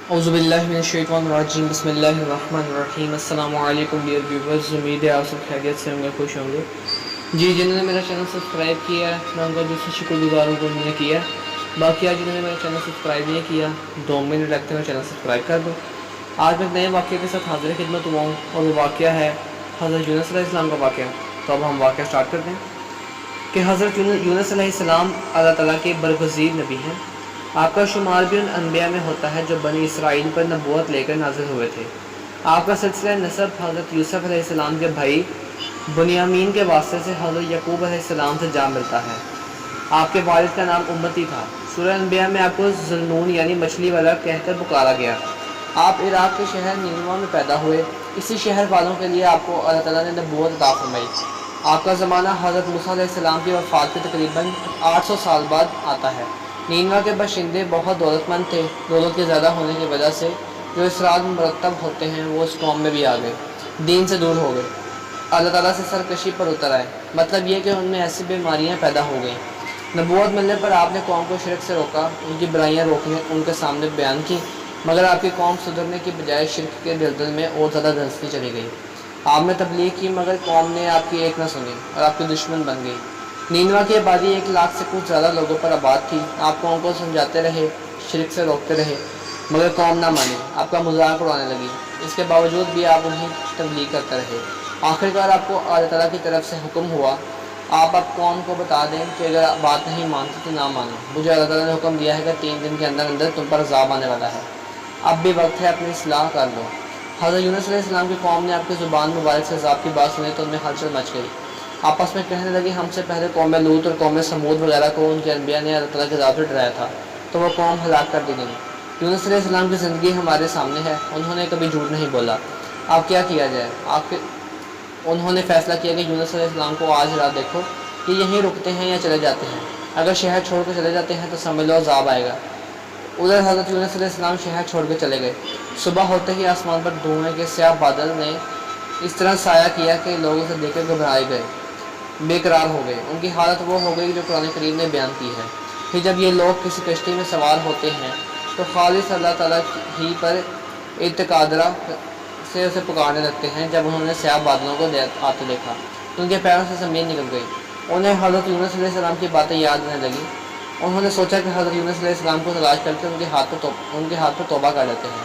औज़ुबिल्लाहिमिनश्शैतानिर्रजीम बिस्मिल्लाहिर्रहमानिर्रहीम। अस्सलाम वालेकुम डियर व्यूवर्स, उम्मीद है आप सब खैरियत से होंगे, खुश होंगे। जी, जिन्होंने मेरा चैनल सब्सक्राइब किया है मैं उनका दिल से शुक्रगुजार हूँ कि उन्होंने किया। बाकी आज जिन्होंने मेरा चैनल सब्सक्राइब नहीं किया, 2 मिनट लगते हैं चैनल सब्सक्राइब कर दो। आज मैं एक नए वाक़े के साथ हाजिर खिदमत हुआ हूँ और वो वाक़या है हज़रत यूनुस अलैहिस्सलाम का वाक़या। तो अब हम वाक़या स्टार्ट करते हैं कि हज़रत यूनुस अलैहिस्सलाम अल्लाह ताला के बरगज़ीर नबी हैं। आपका शुमार भी उन अनबिया में होता है जो बनी इसराइल पर नबूवत लेकर नाजिल हुए थे। आपका सिलसिला नसब हज़रत यूसुफ अलैहिस्सलाम के भाई बुनियामीन के वास्ते से हज़रत यकूब अलैहिस्सलाम से जा मिलता है। आपके वालिद का नाम उम्मती था। सूरह अनबिया में आपको ज़ुन्नून यानी मछली वाला कहकर पुकारा गया। आप इराक़ के शहर नीनवा में पैदा हुए। इसी शहर वालों के लिए आपको अल्लाह ताला ने नबूवत अता फरमाई। आपका ज़माना हज़रत मूसा अलैहिस्सलाम की वफ़ात के तकरीबन 800 साल बाद आता है। नीनवा के बाशिंदे बहुत दौलतमंद थे। दौलत के ज़्यादा होने की वजह से जो इसरार मुरतब होते हैं वो उस कौम में भी आ गए, दीन से दूर हो गए, अल्लाह ताला से सरकशी पर उतर आए। मतलब ये कि उनमें ऐसी बीमारियाँ पैदा हो गईं। नबूवत मिलने पर आपने कौम को शिरक से रोका, उनकी बुराइयाँ रोकने उनके सामने बयान की, मगर आपकी कौम सुधरने की बजाय शिरक के दलदल में और ज़्यादा धंसती चली गई। आपने तबलीग की मगर कौम ने आपकी एक न सुनी और आपकी दुश्मन बन गई। नीनवा की आबादी 1 लाख से कुछ ज़्यादा लोगों पर आबाद थी। आप कौम को समझाते रहे, शिरक से रोकते रहे, मगर कौम ना मानी, आपका मजाक उड़ाने लगी। इसके बावजूद भी आप उन्हें तबलीग करते रहे। आखिरकार आपको अल्लाह ताला की तरफ से हुक्म हुआ, आप अब कौम को बता दें कि अगर आप बात नहीं मानती तो ना मानो। मुझे अल्लाह ताला ने हुक्म दिया है कि 3 दिन के अंदर अंदर तुम पर अज़ाब आने वाला है। अब भी वक्त है अपनी इस्लाह कर लो। हज़रत यूनुस अलैहिस्सलाम की कौम ने आपकी ज़ुबान मुबारक से अज़ाब की बात सुनी तो उनमें हलचल मच गई। आपस में कहने लगी, हमसे पहले कौम लूत और कौम समूद वगैरह को उनके अनबिया ने अल्लाह ताला के अज़ाब से डराया था, तो वह कौम हलाक कर दी गई। यूनुस अलैहिस्सलाम की ज़िंदगी हमारे सामने है, उन्होंने कभी झूठ नहीं बोला। अब क्या किया जाए? उन्होंने फ़ैसला किया कि यूनुस अलैहिस्सलाम को आज रात देखो कि यहीं रुकते हैं या चले जाते हैं। अगर शहर छोड़ कर चले जाते हैं तो समझ लो अज़ाब आएगा। उधर हज़रत यूनुस अलैहिस्सलाम शहर छोड़ कर चले गए। सुबह होते ही आसमान पर धुएँ के स्याह बादल ने इस तरह साया किया कि लोग उसे देखकर घबराए गए, बेकरार हो गए। उनकी हालत वो हो गई जो कुरान करीम ने बयान की है। फिर जब ये लोग किसी कश्ती में सवार होते हैं तो खालिस अल्लाह ताला ही पर इत्कादरा से उसे पुकारने लगते हैं। जब उन्होंने स्याह बादलों को आते देखा तो उनके पैरों से ज़मीन निकल गई। उन्हें हज़रत यूनुस अलैहिस्सलाम की बातें याद आने लगी। उन्होंने सोचा कि हज़रत यूनुस अलैहिस्सलाम को तलाश करके उनके हाथ पर तौबा कर लेते हैं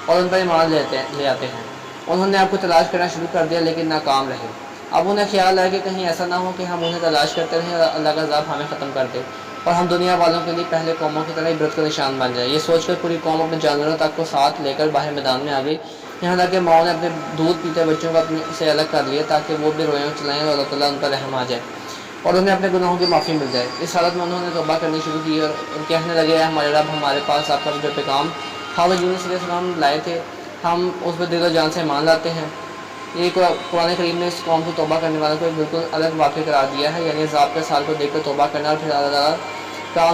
और उन पर ईमान ले आते हैं। उन्होंने आपको तलाश करना शुरू कर दिया लेकिन नाकाम रहे। अब उन्हें ख्याल आया कि कहीं ऐसा ना हो कि हम उन्हें तलाश करते रहें और अल्लाह का अज़ाब हमें ख़त्म कर दे और हम दुनिया वालों के लिए पहले कौमों की तरह इबरत का निशान बन जाए। ये सोचकर पूरी कौम अपने जानवरों तक को साथ लेकर बाहर मैदान में आ गई। यहाँ तक कि माओ ने अपने दूध पीते बच्चों को अपने से अलग कर लिया ताकि वो भी रोएं चलाएँ और अल्लाह ताला उन पर रहम आ जाए और उन्हें अपने गुनाहों की माफ़ी मिल जाए। इस हालत में उन्होंने तौबा करनी शुरू की और कहने लगे, हमारे रब, हमारे पास आपका जो पैगाम हज़रत यूनुस अलैहिस्सलाम लाए थे, हम उस पर दिल और जान से मान लाते हैं। ये कुरान करीम ने इस कौम को तौबा करने वालों को एक बिल्कुल अलग वाक़या करार दिया है, यानी अज़ाब के साल को देखकर तौबा करना और फिर अल्लाह ताला का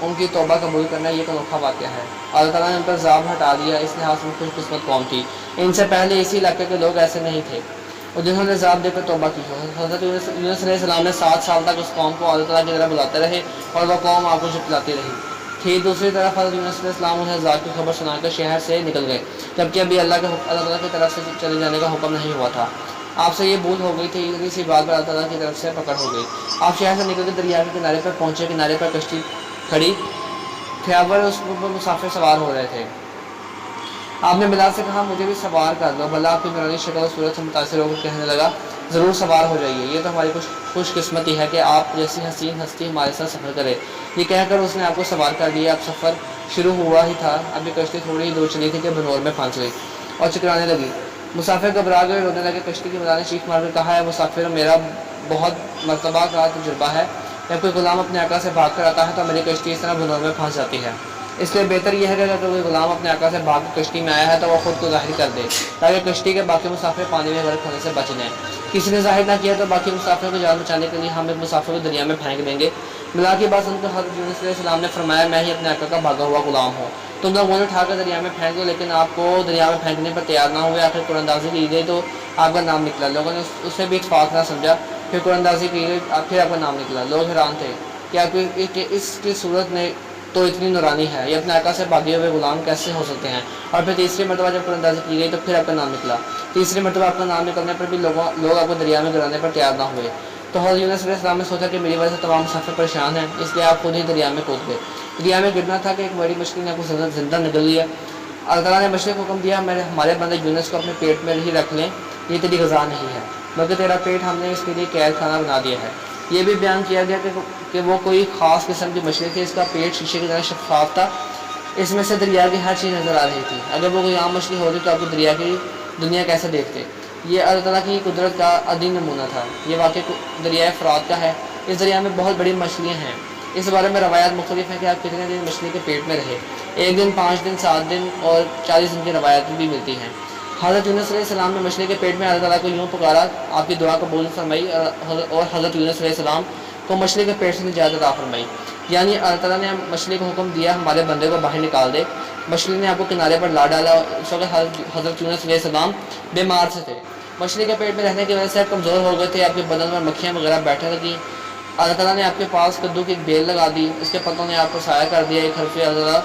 उनकी तौबा कबूल करना, ये एक अनोखा वाक़या है। अल्लाह ताला ने उन पर अज़ाब हटा दिया, इस लिहाज से खुशकिस्मत कौम थी। इनसे पहले इसी इलाके के लोग ऐसे नहीं थे और जिन्होंने अज़ाब देकर तौबा की। हज़रत यूनुस अलैहिस्सलाम ने 7 साल तक उस कौम को अल्लाह ताला की तरफ बुलाते रहे और वह कौम आपको झुठलाती रही थी। दूसरी तरफ हज़रत यूनुस अलैहिस्सलाम उन्हें अज़ाब की खबर सुनाकर शहर से निकल गए, जबकि अभी अल्लाह ताला की तरफ से चले जाने का हुक्म नहीं हुआ था। आपसे ये भूल हो गई थी, इसी बात पर अल्लाह ताला की तरफ से पकड़ हो गई। आप शहर से निकल कर दरिया के किनारे पर पहुँचे। किनारे पर कश्ती खड़ी ख्याबर, उस पर मुसाफिर सवार हो रहे थे। आपने बिलाल से कहा, मुझे भी सवार कर दो। भला आपकी नूरानी शक्ल और सूरत से मुतासिर होकर कहने लगा, ज़रूर सवार हो जाइए, ये तो हमारी खुशकिस्मती है कि आप जैसी हसीन हस्ती हमारे साथ सफ़र करें। ये कहकर उसने आपको सवार कर लिया। अब सफ़र शुरू हुआ ही था, अभी कश्ती थोड़ी ही दूर चली थी कि भनोर में फंस गई और चकराने लगी। मुसाफिर घबरा गए, रोने लगे। कश्ती के मलाने चीख मारकर कहा, है मुसाफिर, मेरा बहुत मरतबा का तजुर्बा है, जब कोई गुलाम अपने आका से भाग कर आता है तो मेरी कश्ती इस तरह भनोर में फंस जाती है। इसलिए बेहतर यह है कि अगर कोई गुलाम अपने आका से भाग कश्ती में आया है तो वह खुद को ज़ाहिर कर दे ताकि कश्ती के बाकी मुसाफिर पानी में गर्क होने से बच जाएँ। किसी ने ज़ाहिर ना किया तो बाकी मुसाफिर को जान बचाने के लिए हम एक मुसाफिर को दरिया में फेंक देंगे। मिला की बात सुनकर हज़रत यूनुस अलैहिस्सलाम ने फरमाया, मैं ही अपने आका का भागा हुआ गुलाम हूँ, तुम लोग मुझे उठाकर दरिया में फेंक दो। लेकिन आपको दरिया में फेंकने पर तैयार ना हुए। आखिर कुरानंदाज़ी की गई तो आपका नाम निकला। लोगों ने उससे भी इत्फाक ना समझा। फिर कुरानंदाज़ी की गई, फिर आपका नाम निकला। लोग हैरान थे कि आपकी इसकी सूरत ने تو اتنی نورانی ہے، یہ اپنے آقا سے بھاگے ہوئے غلام کیسے ہو سکتے ہیں؟ اور پھر تیسری مرتبہ جب قرآن اندازی کی گئی تو پھر آپ کا نام نکلا، تیسری مرتبہ آپ کا نام نکلنے پر بھی لوگ آپ کو دریا میں گرانے پر تیار نہ ہوئے۔ تو حضرت یونس علیہ السلام نے سوچا کہ میری وجہ سے تمام مسافر پریشان ہیں، اس لیے آپ خود ہی دریا میں کود گئے۔ دریا میں گرنا تھا کہ ایک بڑی مچھلی نے آپ کو زندہ نگل لیا۔ اللہ تعالیٰ نے مچھلی کو حکم دیا ہمارے بندے یونس کو اپنے پیٹ میں ہی رکھ لیں، یہ تیری غذا نہیں ہے بلکہ تیرا پیٹ ہم نے اس کے لیے قید خانہ بنا دیا ہے۔ یہ بھی بیان کیا گیا کہ وہ کوئی خاص قسم کی مچھلی تھی، اس کا پیٹ شیشے کی طرح شفاف تھا، اس میں سے دریا کی ہر چیز نظر آ رہی تھی۔ اگر وہ کوئی عام مچھلی ہوتی تو آپ کو دریا کی دنیا کیسے دیکھتے؟ یہ اللہ تعالیٰ کی قدرت کا عظیم نمونہ تھا۔ یہ واقعہ دریائے فرات کا ہے، اس دریا میں بہت بڑی مچھلیاں ہیں۔ اس بارے میں روایات مختلف ہیں کہ آپ کتنے دن مچھلی کے پیٹ میں رہے، 1 دن، 5 دن، 7 دن اور 40 دن کی روایات بھی ملتی ہیں۔ حضرت یونس علیہ السلام نے مچھلی کے پیٹ میں اللہ تعالیٰ کو یوں پکارا، آپ کی دعا قبول فرمائی اور حضرت یونس علیہ السلام کو مچھلی کے پیٹ سے نجات عطا فرمائی۔ یعنی اللہ تعالیٰ نے مچھلی کو حکم دیا ہمارے بندے کو باہر نکال دے، مچھلی نے آپ کو کنارے پر لا ڈالا۔ اس وقت حضرت یونس علیہ السلام بیمار سے تھے، مچھلی کے پیٹ میں رہنے کی وجہ سے آپ کمزور ہو گئے تھے، آپ کے بدن میں مکھیاں وغیرہ بیٹھنے لگیں۔ اللہ تعالیٰ نے آپ کے پاس کدو کی ایک بیل لگا دی، اس کے پتوں نے آپ کو سایہ کر دیا، ایک حرف اللہ تعالیٰ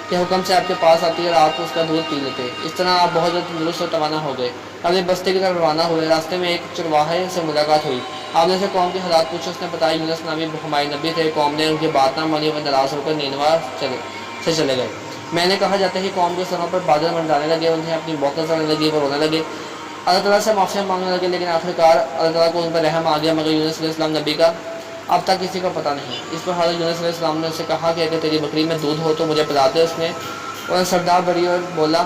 کے حکم سے آپ کے پاس آتی ہے اور آپ اس کا دودھ پی لیتے۔ اس طرح آپ بہت زیادہ تندرست اور توانا ہو گئے۔ اپنے بستے کی طرف روانہ ہوئے، راستے میں ایک چرواہے سے ملاقات ہوئی، آپ نے سے قوم کے حالات پوچھے، اس نے بتایا یونس نامی ہمارے نبی تھے، قوم نے ان کی بات نہ مانی اور ناراض ہو کر نینوا سے چلے گئے۔ میں نے کہا جاتے ہی قوم کے سروں پر بادل منڈرانے لگے، انہیں اپنی بوکل کرنے لگی، وہ رونے لگے، اللہ تعالیٰ سے معافی مانگنے لگے، لیکن آخرکار اللہ تعالیٰ کو ان پر رحم آ گیا، مگر یونس علیہ السلام نبی کا اب تک کسی کو پتہ نہیں۔ اس پر حضرت یونس علیہ السلام نے اسے کہا کہ اگر تیری بکری میں دودھ ہو تو مجھے پلا دے۔ اس نے سردار بڑی اور بولا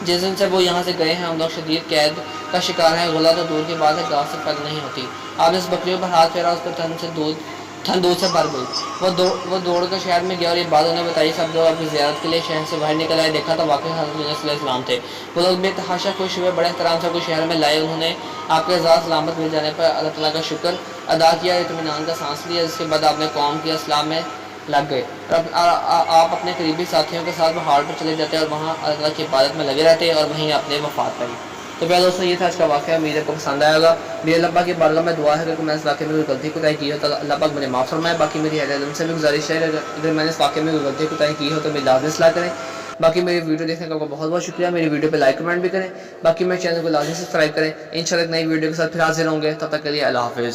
جس دن سے وہ یہاں سے گئے ہیں ہم لوگ شدید قید کا شکار ہیں، غلہ تو دور کی بات ہے گاؤں سے پیدا نہیں ہوتی۔ آپ نے اس بکریوں پر ہاتھ پھیرا، اس پر تھن دودھ سے بھر گئی، وہ دوڑ کر شہر میں گیا اور یہ بات انہیں بتائی۔ سب لوگ اپنی زیارت کے لیے شہر سے باہر نکل آئے، دیکھا تو واقعی حضرت یونس علیہ السلام تھے۔ وہ لوگ بے تحاشا خوش ہوئے، بڑے احترام سے کوئی شہر میں لائے، انہوں نے آپ کے اعزاز سلامت مل جانے پر اللہ تعالیٰ کا شکر ادا کیا، اطمینان کا سانس لیا۔ اس کے بعد آپ نے قوم کی اصلاح میں لگ گئے اور آپ اپنے قریبی ساتھیوں کے ساتھ پہاڑ پر چلے جاتے اور وہاں اللہ تعالیٰ کی عبادت میں لگے رہتے اور وہیں اپنے وفات پائی۔ تو پیارے دوستوں، یہ تھا آج کا واقعہ، امید ہے کو پسند آئے گا۔ میرے اللہ پاک کی بارگاہ میں دعا ہے کہ میں اس واقعے میں کوئی غلطی کوتاہی کی ہو تو اللہ پاک مجھے معاف فرمائے۔ باقی میری اہل علم سے بھی گزارش ہے اگر میں نے اس واقعے میں کوئی غلطی کوتاہی کی ہو تو میری لازمی اصلاح کریں۔ باقی میری ویڈیو دیکھنے کا آپ کو بہت بہت شکریہ، میری ویڈیو پہ لائک کمنٹ بھی کریں، باقی میرے چینل کو لازمی سبسکرائب کریں۔ انشاءاللہ ایک نئی ویڈیو کے ساتھ پھر حاضر ہوں گے، تب تک کے لیے اللہ حافظ۔